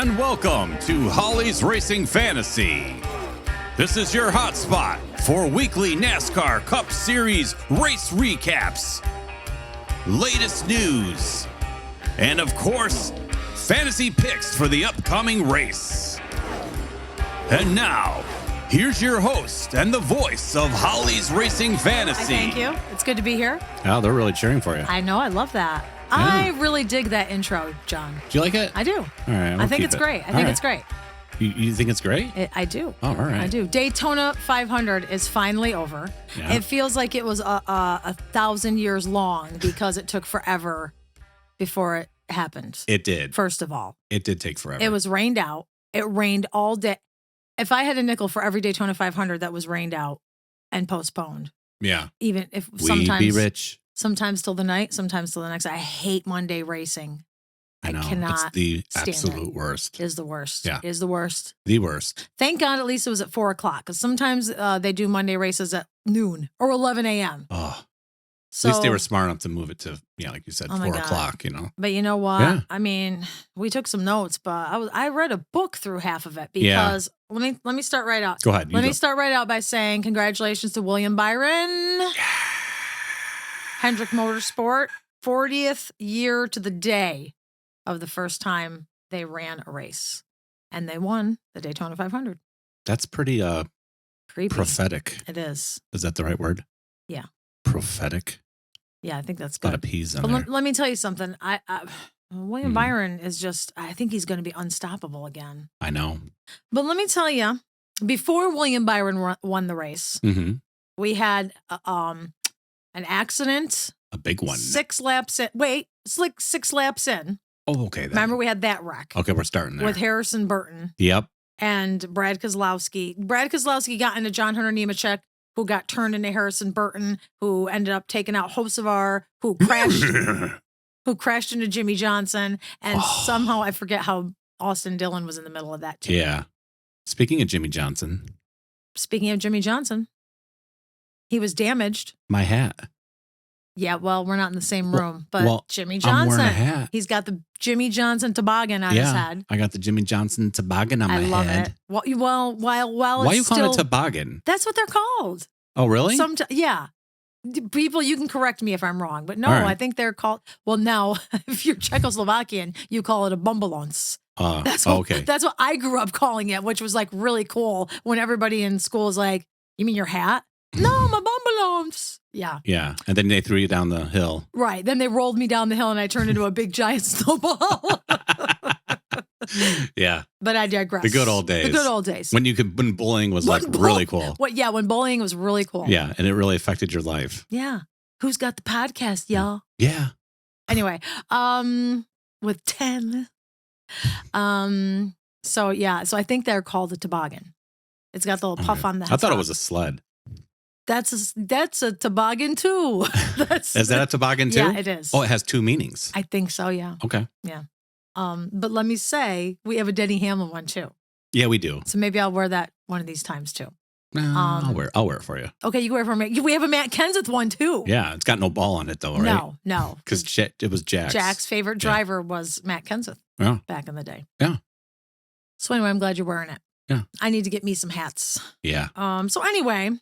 and welcome to Holly's Racing Fantasy. This is your hotspot for weekly NASCAR Cup Series race recaps, latest news, and of course, fantasy picks for the upcoming race. And now, here's your host and the voice of Holly's Racing Fantasy. Thank you. It's good to be here. Oh, they're really cheering for you. I know. I love that. Yeah. I really dig that intro, John. Do you like it? I do. All right. I think it's great. I think it's great. You think it's great? I do. Oh, all right. I do. Daytona 500 is finally over. Yeah. It feels like it was a 1,000 years long because it took forever before it happened. It did. First of all. It did take forever. It was rained out. It rained all day. If I had a nickel for every Daytona 500 that was rained out and postponed. Yeah. Even if sometimes. We'd be rich. Sometimes till the night, sometimes till the next. I hate Monday racing. I know. Cannot. It's the absolute worst. Is the worst. Yeah. Is the worst. The worst. Thank God at least it was at 4 o'clock. Because sometimes they do Monday races at noon or 11 a.m. Oh. So, at least they were smart enough to move it to, like you said, 4 o'clock, But you know what? Yeah. I mean, we took some notes, but I read a book through half of it because let me start right out. Go ahead. Let me start right out by saying congratulations to William Byron. Yeah. Hendrick Motorsport, 40th year to the day of the first time they ran a race. And they won the Daytona 500. That's pretty creepy. Prophetic. It is. Is that the right word? Yeah. Prophetic. Yeah, I think that's good. A lot of P's in there. Let me tell you something. William Byron is just, I think he's going to be unstoppable again. I know. But let me tell you, before William Byron won the race, we had an accident. A big one. 6 laps in. Wait, it's like 6 laps in. Oh, okay. Then. Remember, we had that wreck. Okay, we're starting there. With Harrison Burton. Yep. And Brad Keselowski. Brad Keselowski got into John Hunter Nemechek, who got turned into Harrison Burton, who ended up taking out Hocevar, who crashed into Jimmy Johnson. And somehow I forget how Austin Dillon was in the middle of that too. Yeah. Speaking of Jimmy Johnson, he was damaged. My hat. Yeah, well, we're not in the same room, but Jimmy Johnson. I'm wearing a hat. He's got the Jimmy Johnson toboggan on his head. I got the Jimmy Johnson toboggan on my head. I love it. Well, while why are you calling it toboggan? That's what they're called. Oh, really? Yeah. People, you can correct me if I'm wrong, but no, right. I think they're called. Well, now, if you're Czechoslovakian, you call it a bumbalons. Okay. That's what I grew up calling it, which was like really cool when everybody in school is like, "You mean your hat?" No, my bumbalons. Yeah. Yeah. And then they threw you down the hill. Right. Then they rolled me down the hill and I turned into a big giant snowball. Yeah. But I digress. The good old days. When bullying was really cool. When bullying was really cool. Yeah. And it really affected your life. Yeah. Who's got the podcast, y'all? Yeah. Anyway, with 10. So I think they're called a toboggan. It's got the little puff on the head. I thought it was a sled. That's a toboggan too. Is that a toboggan too? Yeah, it is. Oh, it has 2 meanings. I think so, yeah. Okay. Yeah. But let me say, we have a Denny Hamlin one too. Yeah, we do. So maybe I'll wear that one of these times too. I'll wear it for you. Okay, you can wear it for me. We have a Matt Kenseth one too. Yeah, it's got no ball on it though, right? No. Because it was Jack's. Jack's favorite driver was Matt Kenseth back in the day. Yeah. So anyway, I'm glad you're wearing it. Yeah. I need to get me some hats. Yeah. So anyway.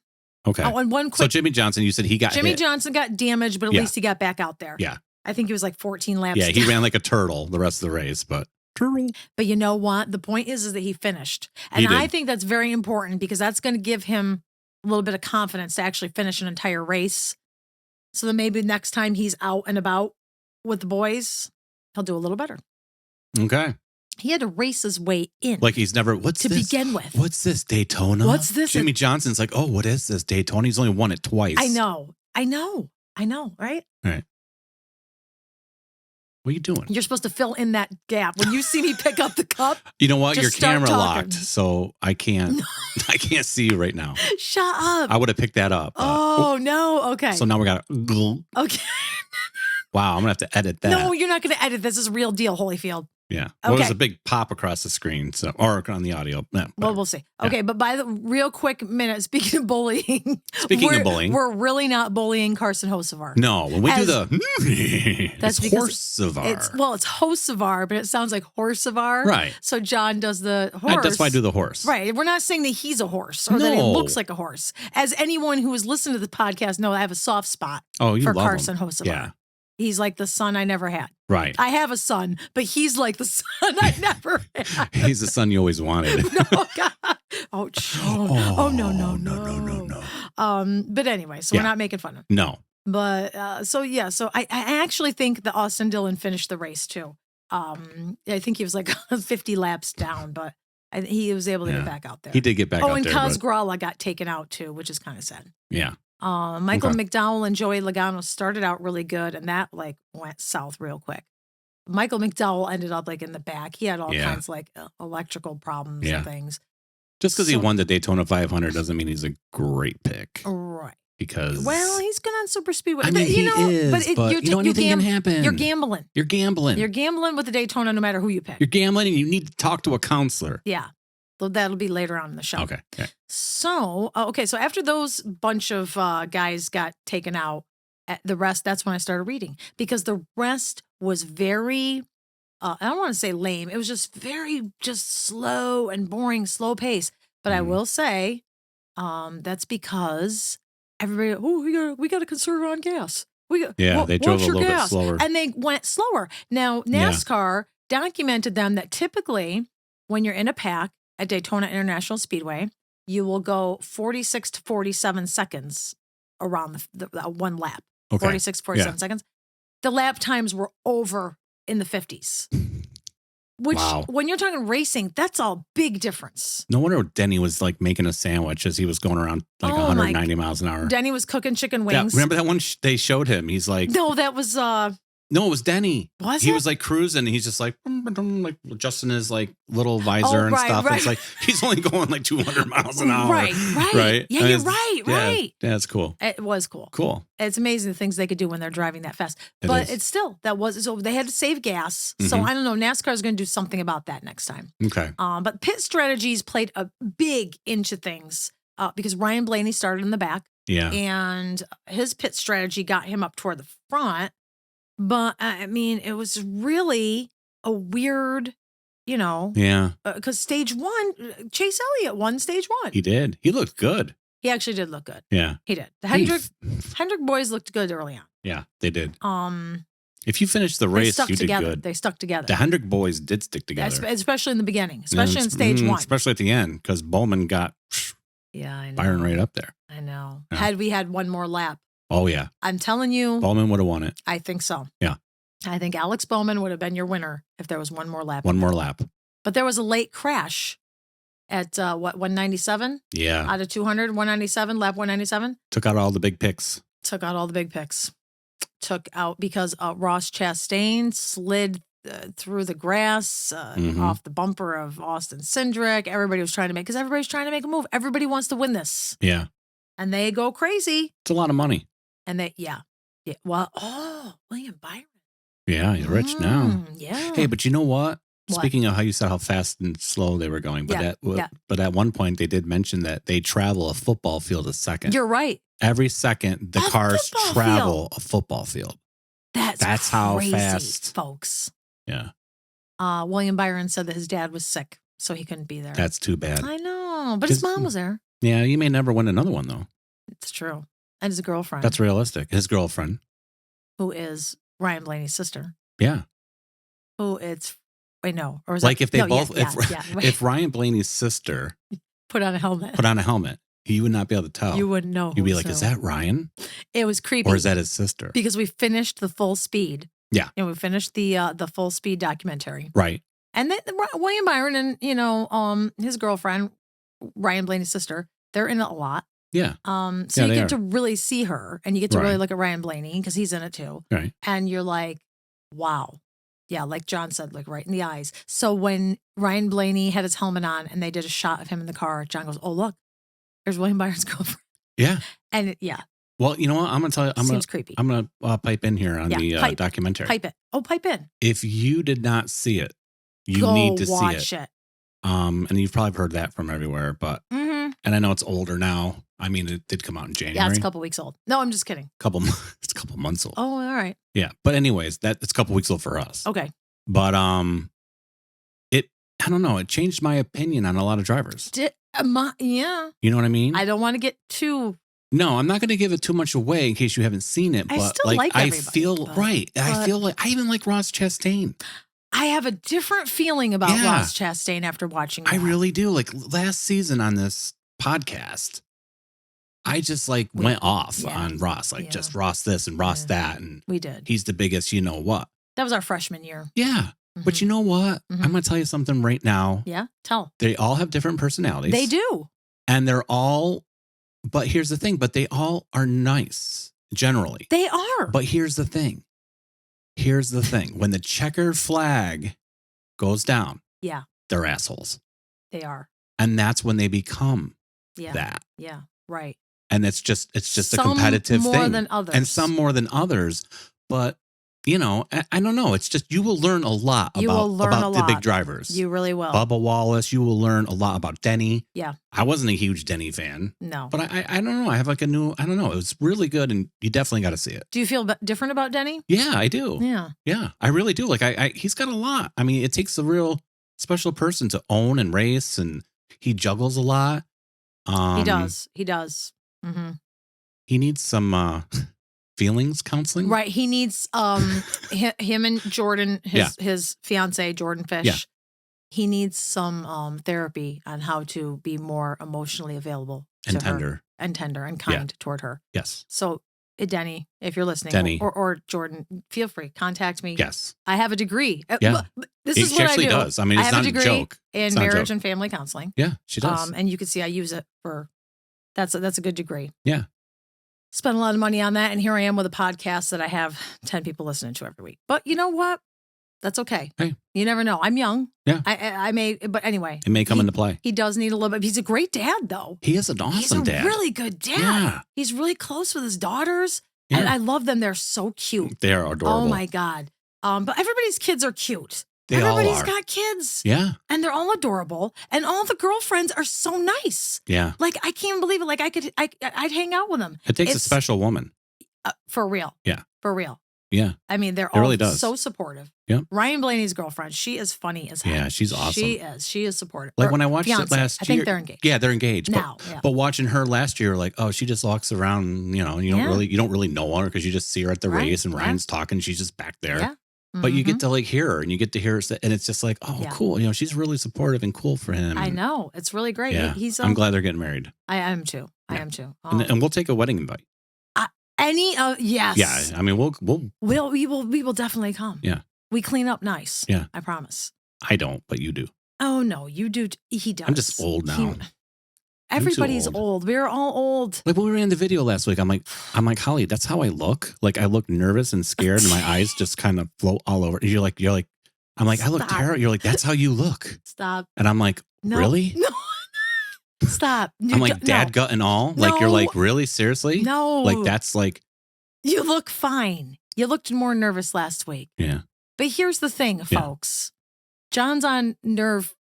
Okay. And one quick. So Jimmy Johnson, you said he got hit. Johnson got damaged, but at least he got back out there. Yeah. I think he was like 14 laps. Yeah, he ran like a turtle the rest of the race, but turtle. But you know what? The point is that he finished. And I think that's very important because that's going to give him a little bit of confidence to actually finish an entire race. So that maybe next time he's out and about with the boys, he'll do a little better. Okay. He had to race his way in. Like he's never, to begin with. What's this, Daytona? What's this? Jimmy Johnson's like, oh, what is this, Daytona? He's only won it twice. I know, right? Right. What are you doing? You're supposed to fill in that gap. When you see me pick up the cup. You know what? Your camera talking. locked, so I can't see you right now. Shut up. I would have picked that up. No. Okay. So now we got to. Okay. Wow, I'm going to have to edit that. No, you're not going to edit. This is real deal, Holyfield. Yeah. Well, Okay. there's a big pop across the screen, or on the audio. Yeah, Well, we'll see. Okay, but by the real quick minute, speaking of bullying, we're really not bullying Carson Hocevar. No, when we do that's it's Horsevar. It's Hocevar, but it sounds like Horsevar. Right. So John does the horse. That's why I do the horse. Right. We're not saying that he's a horse or that it looks like a horse. As anyone who has listened to the podcast know, I have a soft spot for Carson Hocevar. Yeah. He's like the son I never had. Right. I have a son, but he's like the son I never had. He's the son you always wanted. No, God. Oh, no. But anyway, so we're not making fun of him. No. But so I actually think that Austin Dillon finished the race too. I think he was like 50 laps down, but he was able to get back out there. He did get back out there. Oh, and Kaz Grala got taken out too, which is kind of sad. Yeah. Michael McDowell and Joey Logano started out really good, and that like went south real quick. Michael McDowell ended up like in the back. He had all kinds of like electrical problems and things. Just because he won the Daytona 500 doesn't mean he's a great pick. Right. Because he's good on super speedway. I mean, he is, but anything can happen. You're gambling. You're gambling with the Daytona no matter who you pick. You're gambling and you need to talk to a counselor. Yeah. That'll be later on in the show. Okay. So, so after those bunch of guys got taken out, the rest, that's when I started reading. Because the rest was very, I don't want to say lame. It was just very slow and boring, slow pace. But I will say that's because everybody, we got to conserve on gas. They drove a little bit slower. And they went slower. Now, NASCAR documented them that typically when you're in a pack at Daytona International Speedway, you will go 46 to 47 seconds around the one lap. Okay. 46 to 47 seconds. The lap times were over in the 50s. Which, when you're talking racing, that's a big difference. No wonder Denny was like making a sandwich as he was going around like 190 miles an hour. Denny was cooking chicken wings. Remember that one they showed him? He's like... No, that was... No, it was Denny. Was he was like cruising. He's just like adjusting his like little visor and stuff. Right. It's like he's only going like 200 miles an hour. Right. Yeah, you're right. Yeah, it's cool. It was cool. Cool. It's amazing the things they could do when they're driving that fast. But it's still, so they had to save gas. Mm-hmm. So I don't know. NASCAR is going to do something about that next time. Okay. But pit strategies played a big into things because Ryan Blaney started in the back. Yeah. And his pit strategy got him up toward the front. But I mean, it was really a weird, because stage one, Chase Elliott won stage one. He did. He looked good. He actually did look good. Yeah, he did. The Hendrick boys looked good early on. Yeah, they did. If you finished the race, you did good. They stuck together. The Hendrick boys did stick together, especially in the beginning, especially in stage one, especially at the end, because Bowman got I know. Byron right up there. I know. Yeah. Had we had one more lap. Oh, yeah. I'm telling you. Bowman would have won it. I think so. Yeah. I think Alex Bowman would have been your winner if there was one more lap. One more lap. But there was a late crash at, 197? Yeah. Out of 200, 197, lap 197? Took out all the big picks. Took out because Ross Chastain slid through the grass off the bumper of Austin Cindric. Everybody's trying to make a move. Everybody wants to win this. Yeah. And they go crazy. It's a lot of money. And well, William Byron. Yeah, he's rich now. Yeah. Hey, but you know what? Speaking of how you said how fast and slow they were going, but at one point they did mention that they travel a football field a second. You're right. Every second, the cars travel a football field. That's how fast, folks. Yeah. William Byron said that his dad was sick, so he couldn't be there. That's too bad. I know, but his mom was there. Yeah, you may never win another one though. It's true. And his girlfriend. That's realistic. His girlfriend, who is Ryan Blaney's sister. Yeah. Who it's or is like that, if they if Ryan Blaney's sister put on a helmet, you would not be able to tell. You wouldn't know. You'd be like, is that Ryan? It was creepy. Or is that his sister? Because we finished the full speed. Yeah. And we finished the full speed documentary. Right. And then William Byron and his girlfriend, Ryan Blaney's sister, they're in it a lot. Yeah. So you get to really see her and you get to really look at Ryan Blaney because he's in it too. Right. And you're like, wow. Yeah, like John said, like right in the eyes. So when Ryan Blaney had his helmet on and they did a shot of him in the car, John goes, "Oh, look, there's William Byron's girlfriend." Yeah. And well, you know what? I'm going to tell you. Seems creepy. I'm going to pipe in here on the documentary. Pipe it. Oh, pipe in. If you did not see it, You Go need to see watch it. it. And you've probably heard that from everywhere, but Mm-hmm. and I know it's older now. I mean, it did come out in January. Yeah, it's a couple weeks old. No, I'm just kidding. It's a couple months old. Oh, all right. Yeah, but anyways, it's a couple weeks old for us. Okay. But I don't know. It changed my opinion on a lot of drivers. Yeah. You know what I mean? I don't want to get too. No, I'm not going to give it too much away in case you haven't seen it. But I still like I everybody, feel right. I feel like I even like Ross Chastain. I have a different feeling about Yeah. Ross Chastain after watching that. I really do. Like last season on this podcast, I just went off on Ross, just Ross this and Ross that, and we did. He's the biggest, you know what? That was our freshman year. Yeah, but you know what? Mhm. I'm going to tell you something right now. Yeah, tell. They all have different personalities. They do. And they're all, but here's the thing, but they all are nice, generally. They are. But here's the thing. When the checkered flag goes down, yeah, they're assholes. they are. And that's when they become Yeah. that. Yeah, right. And it's just Some a competitive more thing. than others. And some more than others. But, you know, I don't know. It's just, you will learn a lot You will learn about a the lot. big drivers. You really will. Bubba Wallace, you will learn a lot about Denny. Yeah. I wasn't a huge Denny fan. No. But I don't know. I have I don't know. It was really good and you definitely got to see it. Do you feel different about Denny? Yeah, I do. Yeah. Yeah, I really do. Like he's got a lot. I mean, it takes a real special person to own and race, and he juggles a lot. He does. Mm-hmm. He needs some feelings counseling. Right. He needs him and Jordan, his fiance, Jordan Fish. Yeah. He needs some therapy on how to be more emotionally available And to tender. her, and tender and kind toward her. Yes. So, Denny, if you're listening, Denny. or Jordan, feel free, contact me. Yes. I have a degree. Yeah. This She is what actually I do. does. I mean, it's have not a a degree joke. in It's not a marriage joke. and family counseling. Yeah, she does. And you can see I use it for. That's a good degree. Yeah. Spent a lot of money on that, and here I am with a podcast that I have 10 people listening to every week. But you know what? That's okay. Hey. You never know. I'm young. Yeah. I may, but anyway. It may come into play. He does need a little bit. He's a great dad, though. He is an awesome dad. He's a really good dad. Yeah. He's really close with his daughters. Yeah. And I love them. They're so cute. They are adorable. Oh, my God. But everybody's kids are cute. They all Everybody's are. got kids. Yeah. And they're all adorable. And all the girlfriends are so nice. Yeah. Like, I can't believe it. Like, I'd hang out with them. It takes a special woman. For real. Yeah. For real. Yeah. I mean, they're It all really does. so supportive. Yep. Ryan Blaney's girlfriend, she is funny as heck. Yeah, she's awesome. She is. She is supportive. Like Or when I watched fiancé. it last I year. think they're engaged. Yeah, they're engaged. Now, but, yeah. but watching her last year, like, oh, she just walks around, you know, you don't really know her because you just see her at the Right, race and right. Ryan's talking, she's just back there. Yeah. But you Mhm. get to hear her and you get to hear her, and it's just like, oh, Yeah. cool. You know, she's really supportive and cool for him. I And, know. It's really great. Yeah, He's. I'm glad they're getting married. I am too. I Yeah. am too. And we'll take a wedding invite. Yes. Yeah, I mean, We will definitely come. Yeah. We clean up nice. Yeah. I promise. I don't, but you do. Oh no, you do. He does. I'm just old now. Everybody's old. old. We're all old. Like when we ran the video last week, I'm like, Holly, that's how I look. Like I look nervous and scared, and my eyes just kind of float all over. And you're like, I'm like, I look Stop. terrible. You're like, that's how you look. Stop. And I'm like, No. really? No. Stop. I'm like, dad gut and all. Like you're No. like, really, seriously? No. Like that's like, You look fine. You looked more nervous last week. yeah, But here's the thing, Yeah. folks. John's on nerve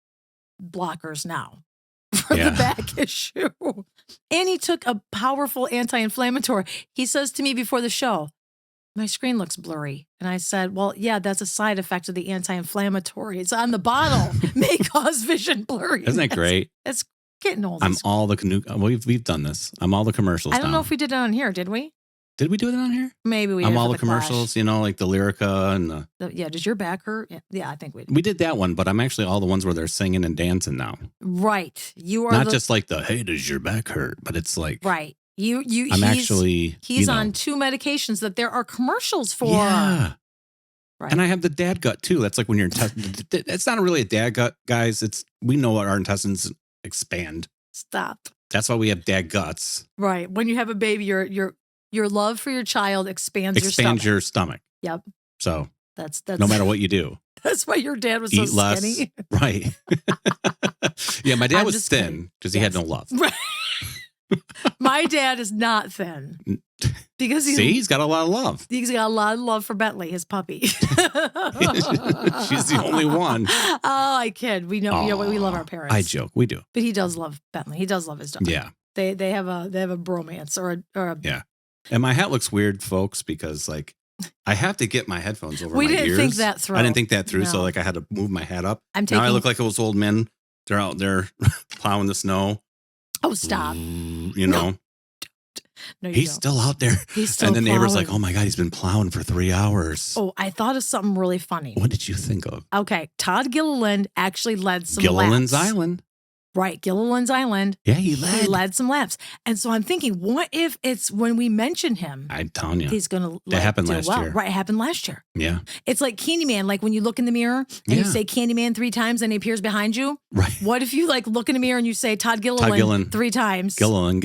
blockers now for Yeah. the back issue. And he took a powerful anti-inflammatory. He says to me before the show, my screen looks blurry. And I said, well, yeah, that's a side effect of the anti-inflammatory. It's on the bottle. May cause vision blurry. isn't that great? It's getting old. I'm all the we've done this. I'm all the commercials. I don't now. know if we did it on here, did we? Did we do it on here? Maybe we did. I'm for all the Clash. commercials. You know, like the Lyrica and the. Yeah, does your back hurt? Yeah, I think we did. We did that one, but I'm actually all the ones where they're singing and dancing now. Right. You are Not just like the hey, does your back hurt? But it's like right. I'm he's, actually he's on 2 medications that there are commercials for. Yeah. Right. And I have the dad gut too. That's like when you're it's not really a dad gut, guys. We know what our intestines expand. Stop. That's why we have dad guts. Right. When you have a baby, your love for your child expands Your stomach. Yep. So That's no matter what you do, that's why your dad was so eat less. skinny. Right. Yeah, my dad I'm was just thin kidding. because he had no love. Right. My dad is not thin. Because he's got a lot of love. He's got a lot of love for Bentley, his puppy. She's the only one. Oh, I kid. We know we love our parents. I joke. We do. But he does love Bentley. He does love his dog. Yeah. They have a bromance or a yeah. And my hat looks weird, folks, because like I have to get my headphones over my ears. We didn't think that through. I didn't think that through, No. so like I had to move my hat up. Now I look like those old men. They're out there plowing the snow. Oh, stop. You know. No, you he's don't. still out there. He's still and the neighbor's plowing. like, oh my God, he's been plowing for 3 hours. Oh, I thought of something really funny. What did you think of? Okay. Todd Gilliland actually led some Gilliland's laps. Island. Right. Gilliland's Island. Yeah, he led some laps. And so I'm thinking, what if it's when we mention him, I'm telling you. he's going to That happened do last well. year. Right. It happened last year. Yeah. It's like Candyman. Like when you look in the mirror and you say Candyman 3 times and he appears behind you. Right. What if you like look in the mirror and you say Todd Gilliland 3 times? Gilliland.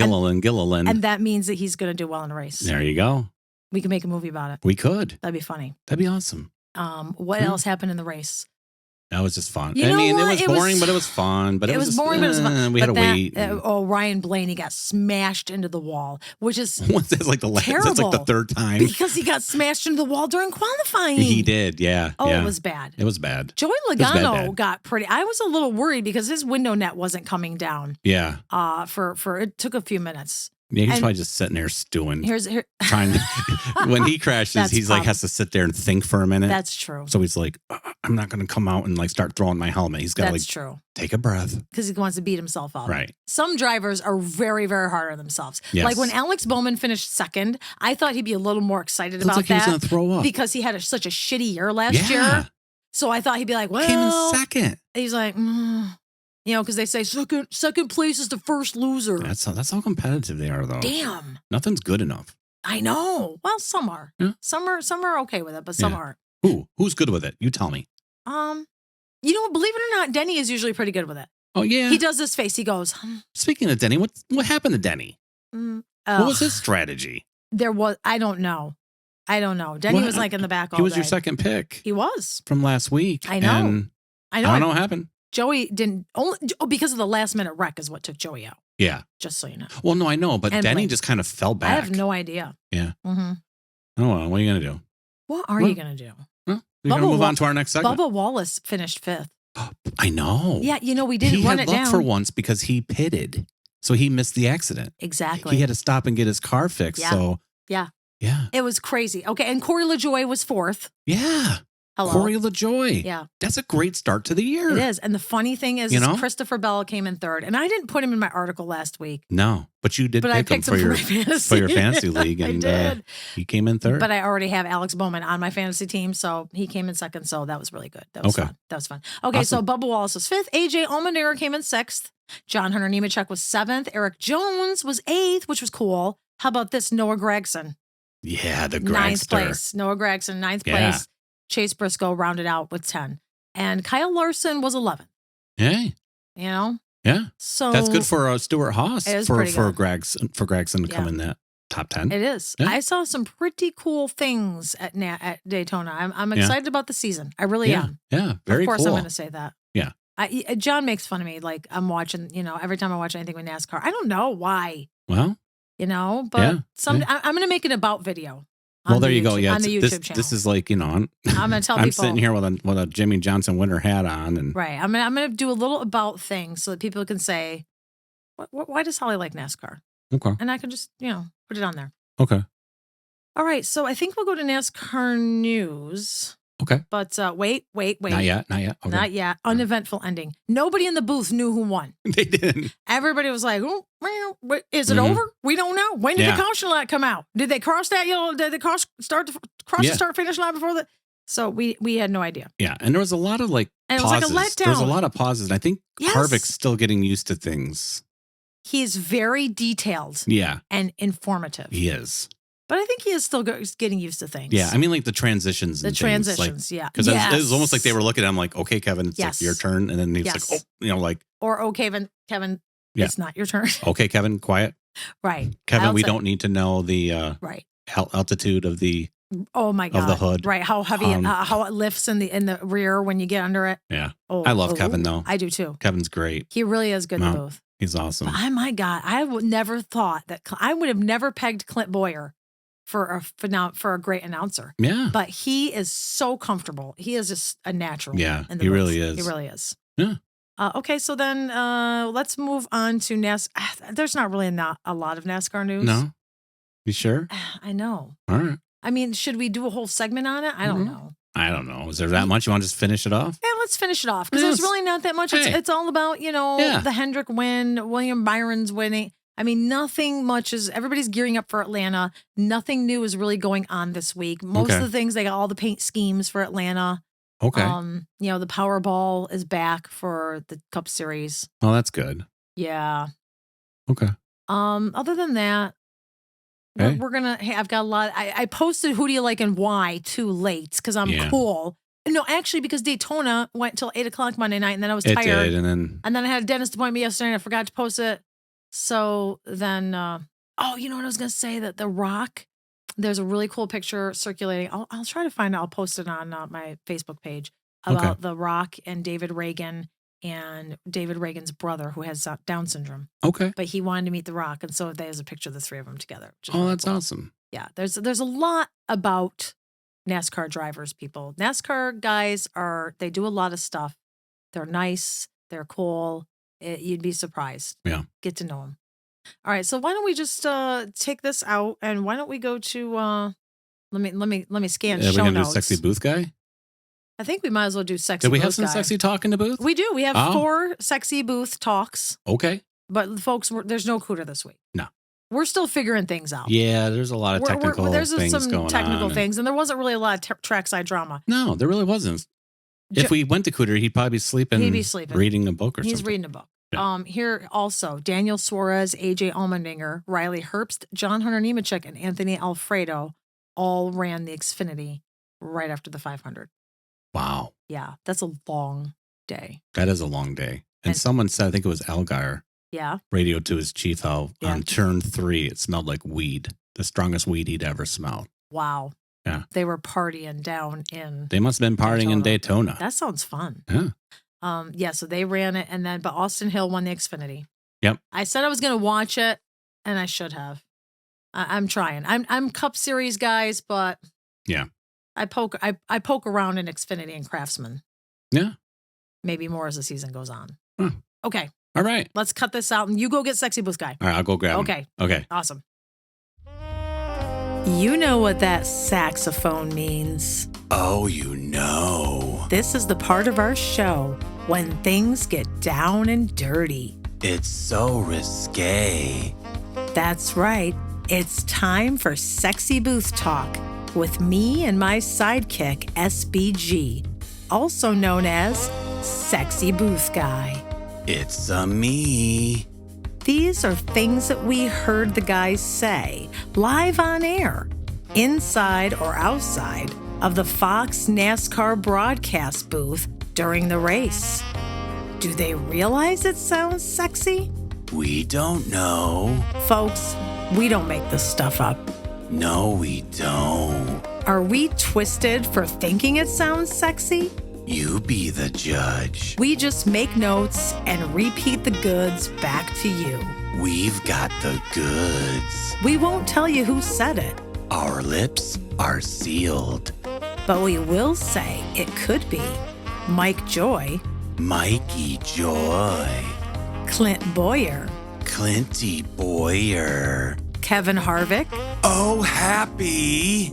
And that means that he's going to do well in a race. There you go. We can make a movie about it. We could. That'd be funny. That'd be awesome. What else happened in the race? That was just fun. You know it what? was boring, but it was fun. But it was just, boring, but it was fun. We had to wait. Ryan Blaney got smashed into the wall, which is that's like the terrible. That's like the third time. Because he got smashed into the wall during qualifying. He did, yeah. Oh, yeah. It was bad. It was bad. Joey Logano got pretty. I was a little worried because his window net wasn't coming down. Yeah. For it took a few minutes. Yeah, he's probably just sitting there stewing. Trying to when he crashes, he's like has to sit there and think for a minute. That's true. So he's like, I'm not going to come out and like start throwing my helmet. He's got to like true. Take a breath because he wants to beat himself up. Right. Some drivers are very, very hard on themselves. Yes. Like when Alex Bowman finished second, I thought he'd be a little more excited about like that. He was going to throw up because he had such a shitty year last year. So I thought he'd be like, well, came in second. He's like, you know, because they say second place is the first loser. That's how competitive they are, though. Damn. Nothing's good enough. I know. Well, some are. Yeah. Some are okay with it, but some aren't. Who's good with it? You tell me. You know, believe it or not, Denny is usually pretty good with it. Oh yeah. He does this face. He goes. Speaking of Denny, what happened to Denny? What was his strategy? I don't know. Denny was like in the back all day. He was your second pick. He was from last week. I know. And I don't know what happened. Joey didn't because of the last minute wreck is what took Joey out. Yeah. Just so you know. Well, no, I know, but Denny just kind of fell back. I have no idea. Yeah. Mm-hmm. Oh, well, what are you going to do? What are you going to do? Well, we're going to move on to our next segment. Bubba Wallace finished 5th. I know. Yeah, you know, we didn't run it down. He had luck for once because he pitted. So he missed the accident. Exactly. He had to stop and get his car fixed. Yeah. So yeah. Yeah. It was crazy. Okay, and Corey LaJoy was 4th. Yeah. Hello. Corey LaJoy. Yeah. That's a great start to the year. It is. And the funny thing is, Christopher Bell came in 3rd. And I didn't put him in my article last week. No, but you did pick him for your fantasy league. And I did. He came in 3rd. But I already have Alex Bowman on my fantasy team. So he came in 2nd. So that was really good. That was fun. That was fun. Okay, awesome. So Bubba Wallace was 5th. AJ Allmendinger came in 6th. John Hunter Nemechek was 7th. Eric Jones was 8th, which was cool. How about this? Noah Gregson. Yeah, the 9th place. Noah Gregson, 9th place. Chase Briscoe rounded out with 10. And Kyle Larson was 11th. Hey. You know? Yeah. So that's good for Stuart Haas. It is for Gregson to come in that top 10. It is. Yeah. I saw some pretty cool things at Daytona. I'm excited about the season. I really am. Yeah, very cool. Of course, I'm going to say that. Yeah. John makes fun of me. Like I'm watching, every time I watch anything with NASCAR. I don't know why. Well. But I'm going to make an about video. Well, there you go. Yeah, on the YouTube channel. This is like, I'm going to tell people. I'm sitting here with a Jimmy Johnson winter hat on. And right. I'm going to do a little about thing so that people can say, why does Holly like NASCAR? Okay. And I can just, put it on there. Okay. All right. So I think we'll go to NASCAR news. Okay. But wait. Not yet. Okay. Not yet. Uneventful ending. Nobody in the booth knew who won. They didn't. Everybody was like, oh, is it over? We don't know. When did the caution light come out? Did they cross that yellow? Did they cross the start finish line before that? So we had no idea. Yeah. And there was a lot of pauses. It was like a letdown. There was a lot of pauses. And I think Harvick's still getting used to things. He's very detailed. Yeah. And informative. He is. But I think he is still getting used to things. Yeah, I mean, like the transitions. Yeah. Because it was almost like they were looking at him like, okay, Kevin, it's like your turn. And then he was like, Or, Kevin, it's not your turn. Okay, Kevin, quiet. Right. Kevin, we don't need to know the altitude of the my God. of the hood. Right. How heavy, how it lifts in the rear when you get under it. Yeah. I love Kevin, though. I do, too. Kevin's great. He really is good in the booth. He's awesome. But, my God, I would never thought that I would have never pegged Clint Boyer for a great announcer. Yeah. But he is so comfortable. He is just a natural. Yeah, in the he booth. really is. He really is. Yeah. Okay, so then let's move on to NASCAR. There's not really not a lot of NASCAR news. No? You sure? I know. All right. I mean, should we do a whole segment on it? I don't know. I don't know. Is there that much? You want to just finish it off? Yeah, let's finish it off because there's really not that much. Hey. It's all about, Yeah. the Hendrick win, William Byron's winning. I mean, nothing much is, everybody's gearing up for Atlanta. Nothing new is really going on this week. Most of the things, they got all the paint schemes for Atlanta. Okay. The Powerball is back for the Cup Series. Oh, that's good. Yeah. Okay. Other than that, we're gonna. Hey, I've got a lot. I posted who do you like and why too late because I'm cool. No, actually, because Daytona went till 8:00 Monday night, and then I was tired. It did, and then I had a dentist appointment yesterday, and I forgot to post it. So then, you know what I was gonna say? That The Rock. There's a really cool picture circulating. I'll try to find it. I'll post it on my Facebook page about The Rock and David Reagan and David Reagan's brother who has Down syndrome. Okay. But he wanted to meet The Rock. And so there's a picture of the three of them together. Oh, that's awesome. Yeah. There's a lot about NASCAR drivers, people. NASCAR guys they do a lot of stuff. They're nice. They're cool. You'd be surprised. Yeah. Get to know them. All right, so why don't we just take this out and why don't we go to let me scan show notes. Are we gonna notes. do sexy booth guy? I think we might as well do sexy. Did we booth have some guy. sexy talk in the booth? We do. We have 4 sexy booth talks. Okay. But folks, there's no Cooter this week. No. We're still figuring things out. Yeah, there's a lot of technical there's things some going technical on. things, and there wasn't really a lot of trackside drama. No, there really wasn't. If we went to Cooter, he'd probably be sleeping. He'd be sleeping. Reading a book or something. He's reading a book. Yeah. Here also, Daniel Suarez, AJ Allmendinger, Riley Herbst, John Hunter Nemechek, and Anthony Alfredo all ran the Xfinity right after the 500. Wow. Yeah, that's a long day. That is a long day. And someone said, I think it was Algar, radioed to his chief how on turn 3, it smelled like weed, the strongest weed he'd ever smelled. Wow. Yeah. They were partying down in They must have been partying in Daytona. That sounds fun. Yeah. So they ran it, but Austin Hill won the Xfinity. Yep. I said I was going to watch it, and I should have. I'm trying. I'm Cup Series guys, but yeah, I poke around in Xfinity and Craftsman. Yeah. Maybe more as the season goes on. Okay. All right. Let's cut this out, and you go get sexy booth guy. All right, I'll go grab him. Okay. Awesome. You know what that saxophone means. Oh, you know. This is the part of our show when things get down and dirty. It's so risque. That's right. It's time for Sexy Booth Talk with me and my sidekick, SBG, also known as Sexy Booth Guy. It's me. These are things that we heard the guys say live on air, inside or outside of the Fox NASCAR broadcast booth during the race. Do they realize it sounds sexy? We don't know. Folks, we don't make this stuff up. No, we don't. Are we twisted for thinking it sounds sexy? You be the judge. We just make notes and repeat the goods back to you. We've got the goods. We won't tell you who said it. Our lips are sealed. But we will say it could be Mike Joy, Mikey Joy, Clint Boyer, Clinty Boyer, Kevin Harvick, Oh Happy,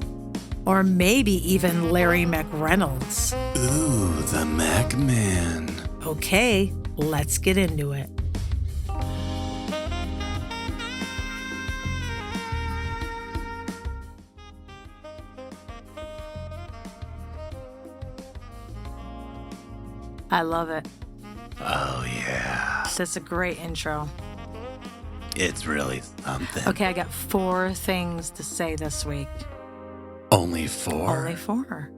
or maybe even Larry McReynolds. Ooh, the Mac Man. Okay, let's get into it. I love it. Oh, yeah. That's a great intro. It's really something. Okay, I got 4 things to say this week. Only 4? Only 4.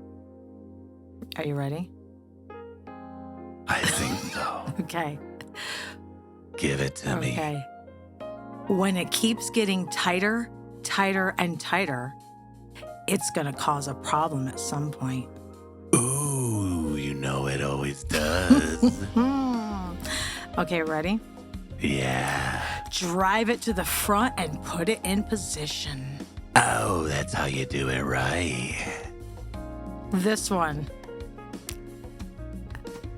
Are you ready? I think so. Okay. Give it to me. Okay. When it keeps getting tighter, tighter, and tighter, it's going to cause a problem at some point. Ooh, you know it always does. Okay, ready? Yeah. Drive it to the front and put it in position. Oh, that's how you do it right. This one.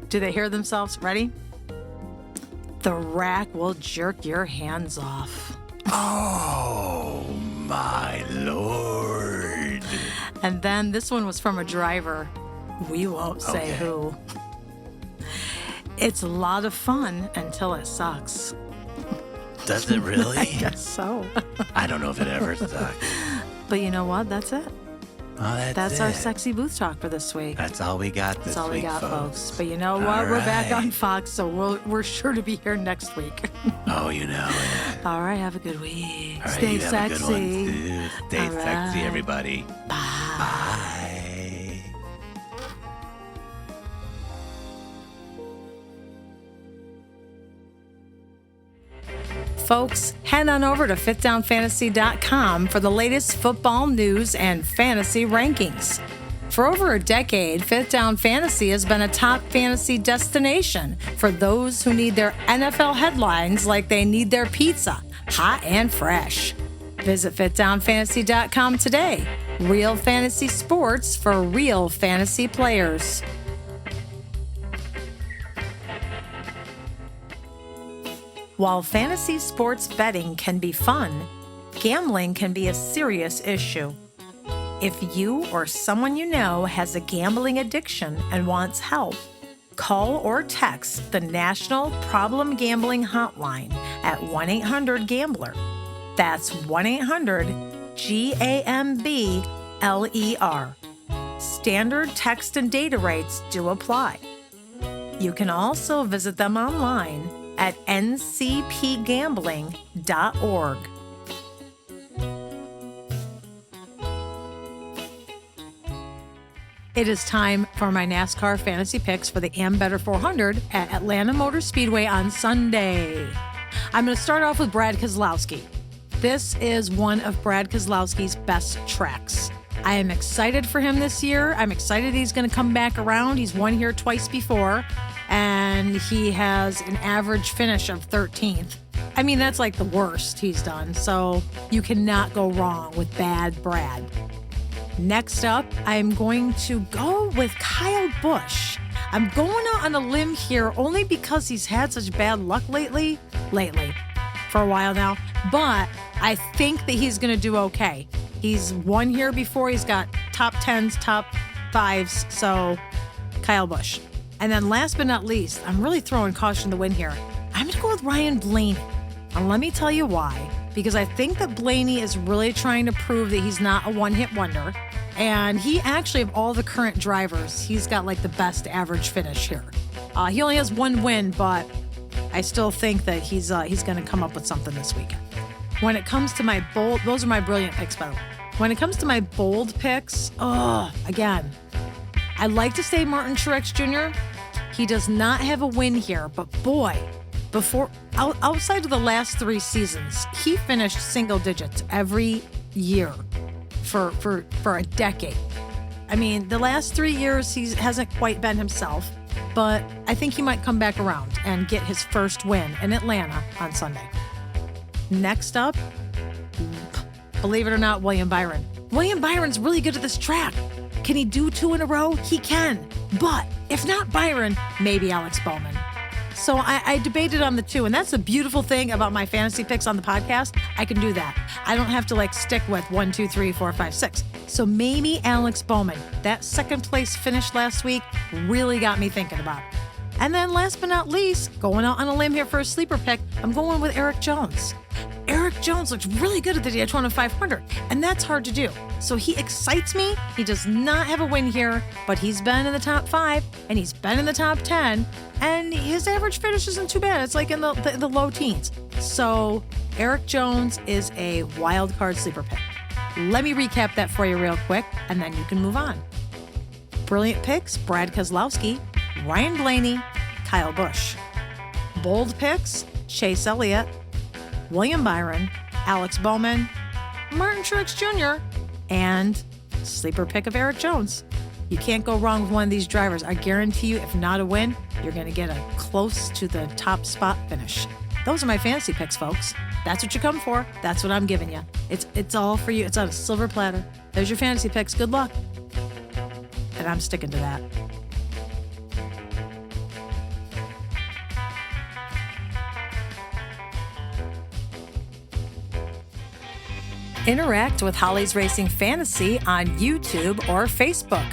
Do they hear themselves? Ready? The rack will jerk your hands off. Oh, my Lord. And then this one was from a driver. We won't say who. It's a lot of fun until it sucks. Does it really? I guess so. I don't know if it ever sucks. But you know what? That's it. Oh, That's our sexy booth talk for this week. That's all we got this week, That's all we got, folks. But you know what? All We're back right. on Fox, so we're sure to be here next week. Oh, you know it. All right, have a good week. All right, Stay you sexy. have a good one, too. Stay All sexy, right. everybody. Bye. Bye. Folks, head on over to fitdownfantasy.com for the latest football news and fantasy rankings. For over a decade, Fit Down Fantasy has been a top fantasy destination for those who need their NFL headlines like they need their pizza, hot and fresh. Visit fitdownfantasy.com today. Real fantasy sports for real fantasy players. While fantasy sports betting can be fun, gambling can be a serious issue. If you or someone you know has a gambling addiction and wants help, call or text the National Problem Gambling Hotline at 1-800-GAMBLER. That's 1-800-GAMBLER. Standard text and data rates do apply. You can also visit them online at ncpgambling.org. It is time for my NASCAR fantasy picks for the Ambetter 400 at Atlanta Motor Speedway on Sunday. I'm going to start off with Brad Keselowski. This is one of Brad Keselowski's best tracks. I am excited for him this year. I'm excited he's going to come back around. He's won here twice before, and he has an average finish of 13th. I mean, that's like the worst he's done, so you cannot go wrong with bad Brad. Next up, I'm going to go with Kyle Busch. I'm going out on a limb here only because he's had such bad luck lately, for a while now, but I think that he's going to do okay. He's won here before. He's got top 10s, top 5s, so Kyle Busch. And then last but not least, I'm really throwing caution to the wind here. I'm going to go with Ryan Blaney. And let me tell you why. Because I think that Blaney is really trying to prove that he's not a one-hit wonder. And he actually, of all the current drivers, he's got like the best average finish here. He only has one win, but I still think that he's going to come up with something this weekend. When it comes to my bold, those are my brilliant picks, by the way. When it comes to my bold picks, again, I like to say Martin Truex Jr. He does not have a win here, but boy, outside of the last 3 seasons, he finished single digits every year for a decade. I mean, the last 3 years, he hasn't quite been himself, but I think he might come back around and get his first win in Atlanta on Sunday. Next up, believe it or not, William Byron. William Byron's really good at this track. Can he do 2 in a row? He can. But if not Byron, maybe Alex Bowman. So I debated on the 2, and that's the beautiful thing about my fantasy picks on the podcast. I can do that. I don't have to stick with 1, 2, 3, 4, 5, 6. So maybe Alex Bowman. That second place finish last week really got me thinking about it. And then last but not least, going out on a limb here for a sleeper pick, I'm going with Eric Jones. Eric Jones looks really good at the Daytona 500, and that's hard to do. So he excites me. He does not have a win here, but he's been in the top 5, and he's been in the top 10, and his average finish isn't too bad. It's like in the low teens. So Eric Jones is a wild card sleeper pick. Let me recap that for you real quick, and then you can move on. Brilliant picks, Brad Keselowski, Ryan Blaney, Kyle Busch. Bold picks, Chase Elliott, William Byron, Alex Bowman, Martin Truex Jr., and sleeper pick of Eric Jones. You can't go wrong with one of these drivers. I guarantee you, if not a win, you're going to get a close to the top spot finish. Those are my fantasy picks, folks. That's what you come for. That's what I'm giving you. It's all for you. It's on a silver platter. There's your fantasy picks. Good luck. And I'm sticking to that. Interact with Holly's Racing Fantasy on YouTube or Facebook.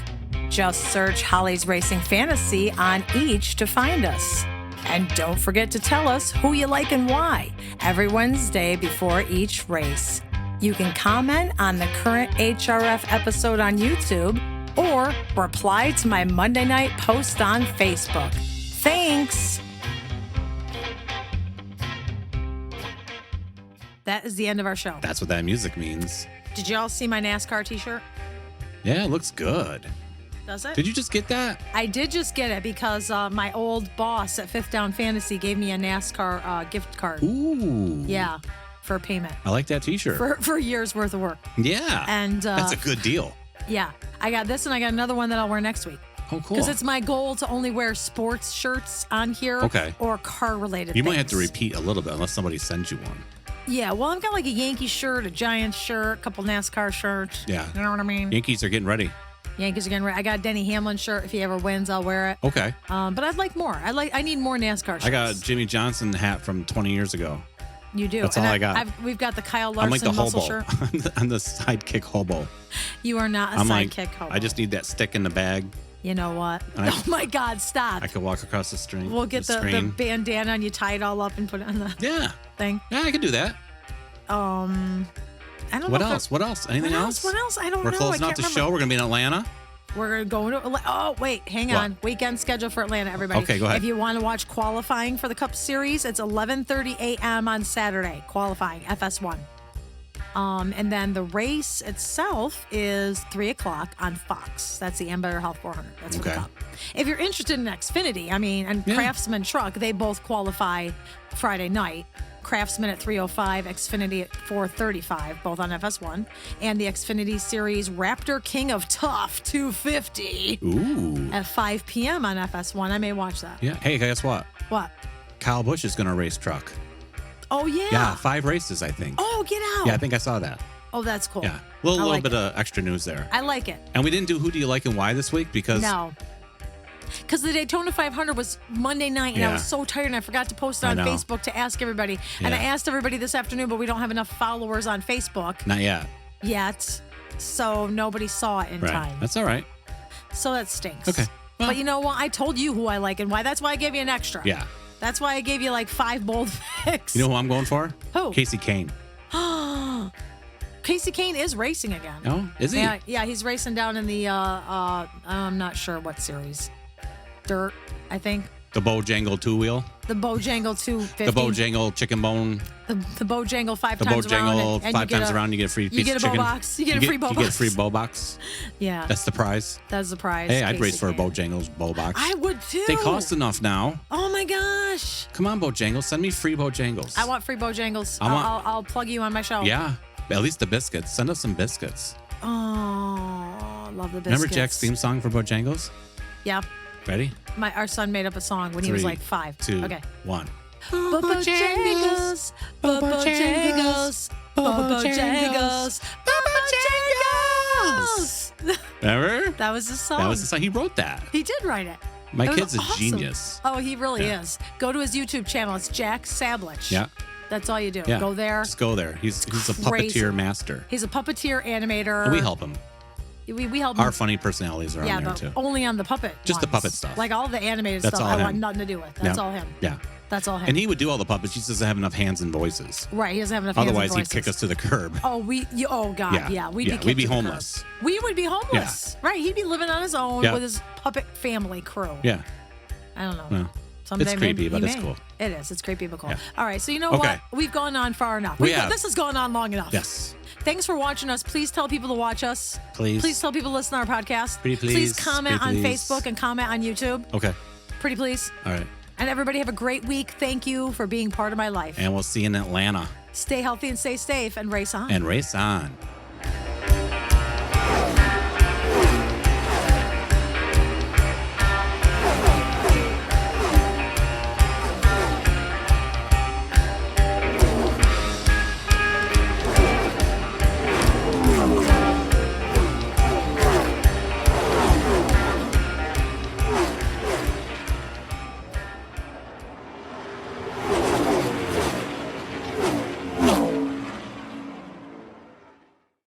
Just search Holly's Racing Fantasy on each to find us. And don't forget to tell us who you like and why every Wednesday before each race. You can comment on the current HRF episode on YouTube or reply to my Monday night post on Facebook. Thanks! That is the end of our show. That's what that music means. Did y'all see my NASCAR t-shirt? Yeah, it looks good. Does it? Did you just get that? I did just get it because my old boss at Fifth Down Fantasy gave me a NASCAR gift card. Ooh. Yeah, for payment. I like that t-shirt. For a year's worth of work. Yeah. And that's a good deal. Yeah. I got this and I got another one that I'll wear next week. Oh, cool. Because it's my goal to only wear sports shirts on here. Okay. Or car-related You things. might have to repeat a little bit unless somebody sends you one. Yeah, well, I've got like a Yankee shirt, a Giants shirt, a couple NASCAR shirts. Yeah. You know what I mean? Yankees are getting ready. Yankees are getting ready. I got a Denny Hamlin shirt. If he ever wins, I'll wear it. Okay. But I'd like more. I need more NASCAR shirts. I got a Jimmy Johnson hat from 20 years ago. You do. That's all I got. We've got the Kyle I'm Larson like the muscle hobo. shirt. I'm the sidekick hobo. You are not a I'm sidekick like, hobo. I just need that stick in the bag. You know what? Oh my God! Stop. I could walk across the street. We'll get the bandana and you tie it all up and put it on the thing. Yeah, I could do that. I don't know. What else? What else? Anything else? What else? I don't know. We're closing out the show. We're going to be in Atlanta. We're going to Atlanta. Oh, wait. Hang on. Weekend schedule for Atlanta, everybody. Okay, go ahead. If you want to watch qualifying for the Cup Series, it's 11:30 a.m. on Saturday. Qualifying, FS1. And then the race itself is 3 o'clock on Fox. That's the Ambetter Health 400. That's for the Cup. If you're interested in Xfinity, Craftsman Truck, they both qualify Friday night. Craftsman at 3:05, Xfinity at 4:35, both on FS1. And the Xfinity Series Raptor King of Tough 250 at 5 p.m. on FS1. I may watch that. Yeah. Hey, guess what? What? Kyle Busch is going to race truck. Oh, yeah. Yeah, 5 races, I think. Oh, get out. Yeah, I think I saw that. Oh, that's cool. Yeah. A little like bit of extra news there. I like it. And we didn't do Who Do You Like and Why this week because... No. Because the Daytona 500 was Monday night, and I was so tired, and I forgot to post it on Facebook to ask everybody. And I asked everybody this afternoon, but we don't have enough followers on Facebook. Not yet. Yet. So nobody saw it in time. That's all right. So that stinks. Okay. Well, but you know what? I told you who I like and why. That's why I gave you an extra. Yeah. That's why I gave you like 5 bold picks. You know who I'm going for? Who? Casey Kane. Casey Kane is racing again. Oh, is he? Yeah, he's racing down in the, I'm not sure what series. Dirt, I think. The Bojangle 2-wheel. The Bojangle 250. The Bojangle chicken bone. The Bojangle 5 the times around. The Bojangle 5 times around, you get a free piece of chicken. You get a bow box. You get a free bow box. You get a free bow box. Yeah. That's the prize. That's the prize. Hey, I'd Casey race for a Kane. Bojangles bow box. I would too. They cost enough now. Oh my gosh. Come on, Bojangles. Send me free Bojangles. I want free Bojangles. I'll plug you on my show. Yeah. At least the biscuits. Send us some biscuits. Oh, love the biscuits. Remember Jack's theme song for Bojangles? Yeah. Ready? Our son made up a song when he was like 5. 2, okay. 1. Bojangles, Bojangles, Bojangles, Bojangles. Remember? That was the song. That was the song. He wrote that. He did write it. My That was kid's a awesome. genius. Oh, he really is. Go to his YouTube channel. It's Jack Sablich. Yeah. That's all you do. Yeah. Go there. Just go there. He's a crazy. puppeteer master. He's a puppeteer animator. And we help him. We help him. Our funny personalities are on there but too. only on the puppet. Just the ones. puppet stuff. Like all the animated That's stuff, all I want him. nothing to do with. That's Yeah. all him. Yeah. That's all him. And he would do all the puppets. He just doesn't have enough hands and voices. Right. He doesn't have enough Otherwise, hands and he'd kick us voices. to the curb. Oh, oh God, yeah. We'd be we'd be kicked to the homeless. curb. We would be homeless. Right. He'd be living on his own Yeah. with his puppet family crew. Yeah. I don't know. Well, Someday it's creepy, maybe but he it's may. cool. It is. It's creepy, but cool. Yeah. All right. So you know Okay. what? We've gone on far enough. We have. This has gone on long enough. Yes. Thanks for watching us. Please tell people to watch us. Please. Please tell people to listen to our podcast. Pretty please. comment Pretty on please. Facebook and comment on YouTube. Okay. Pretty please. All right. And everybody have a great week. Thank you for being part of my life. And we'll see you in Atlanta. Stay healthy and stay safe and race on. And race on.